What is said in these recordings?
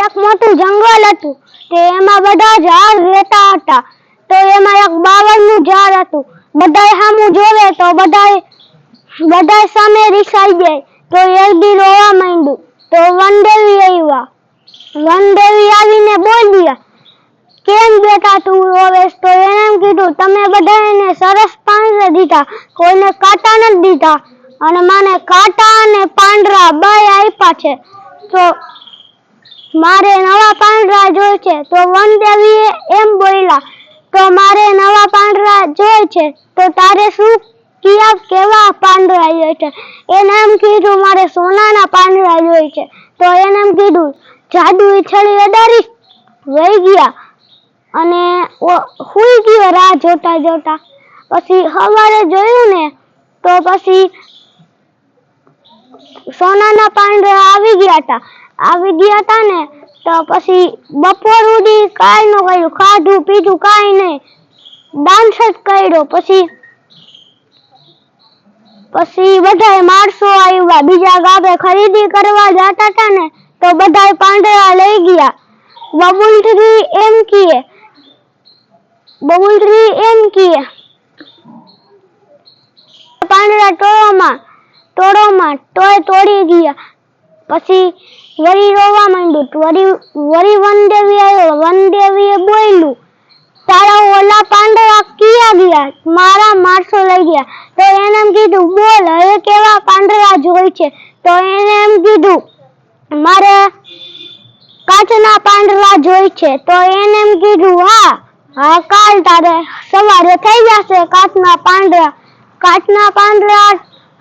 એક મોટું જંગલ હતું તે એમાં બધા ઝાડ રહેતા હતા તો એમાં એક બાવળનું ઝાડ હતું બધાય સામું જોવે તો બધાય સામે રીસાઈ જાય તો એક દી રોવા માંડ્યું તો વનદેવી આવ્યા વનદેવી આવીને બોલ્યા કેમ બેટા તું રોવેશ તો એને એમ કીધું તમે બધાને સરસ પાંદડા દીધા કોઈને કાંટા નથી દીધા અને મને કાંટા અને પાંદડા બાય આપ્યા છે તો મારે નવા પાંદડા જોઈએ છે તો વનદેવીએ એમ બોલ્યા તો મારે નવા પાંદડા જોઈએ છે તો તારે શું કેવા પાંદડા જોઈએ છે એને એમ કીધું મારે સોનાના પાંદડા જોઈએ છે તો એને એમ કીધું જાદુઈ છડી અડાડી વહી ગયા અને હુઈ ગયો રાહ જોતા જોતા પછી સવારે જોયું ને તો પછી સોનાના પાંદડા આવી ગયા હતા ને તો પછી બપોર સુધી કાંઈ ન કર્યું ખાધું પીધું કાંઈ નહીં ડાન્સ જ કર્યો પછી બધાય માણસો આવ્યા બીજા ગામે ખરીદી કરવા જતા હતા ને તો બધાય પાંદડા લઈ ગયા બબુલરી એમ કીએ પાંદડા ટોળોમાં તોડી ગયા પછી વળી રોવા માંડ્યું વળી વનદેવી આવ્યો વનદેવીએ બોલ્યું તારા ઓલા પાંદડા ક્યાં ગયા મારા માણસો લઈ ગયા તો એને એમ કીધું બોલ હવે કેવા પાંદડા જોઈ છે તો એને એમ કીધું મારે કાચના પાંદડા જોઈ છે તો એને એમ કીધું હા કાલ તારે સવારે થઈ જશે કાચના પાંદડા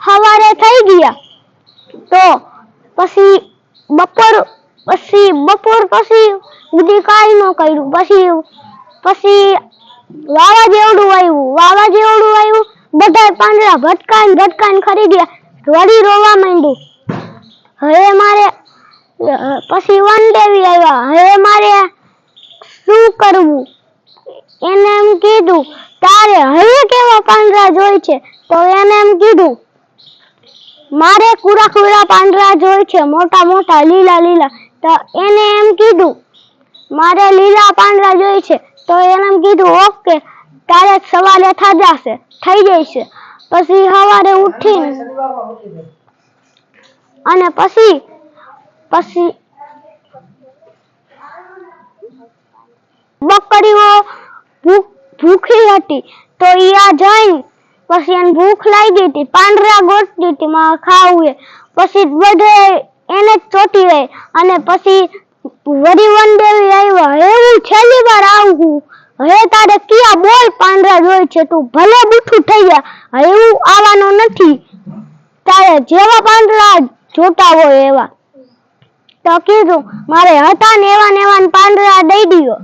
સવારે થઈ ગયા તો પછી બપોર પછી બધી કાંઈ ન કર્યું પછી વાવાઝોડું આવ્યું બધા પાંદડા ભટકાઈને ખરી ગયા વળી રોવા માંડ્યું હવે મારે પછી વનદેવી આવ્યા હવે મારે શું કરવું એને એમ કીધું તારે હવે કેવા પાંદડા જોઈ છે તો એને એમ કીધું મારે કુરા પાંદડા જોઈ છે મોટા લીલા તો એને એમ કીધું મારે લીલા પાંદડા જોઈ છે તો એને એમ કીધું ઓકે તારે સવારે થઈ જશે પછી સવારે ઉઠીને અને પછી બકરીઓ ભૂખી હતી તો યા જઈને પછી એને ભૂખ લાગી હતી પાંદડા ગોતતી હતી માં ખાવું પછી બધે એને જ ચોટી રહી અને પછી વળી વનદેવી આવ્યા એવું છેલ્લી વાર આવું હવે તારે ક્યાં બોલ પાંદડા જોઈ છે તું ભલે બુઠું થઈ ગયા એવું આવવાનું નથી તારે જેવા પાંદડા જોતા હોય એવા તો કીધું મારે હતા ને એવા પાંદડા દઈ દીધો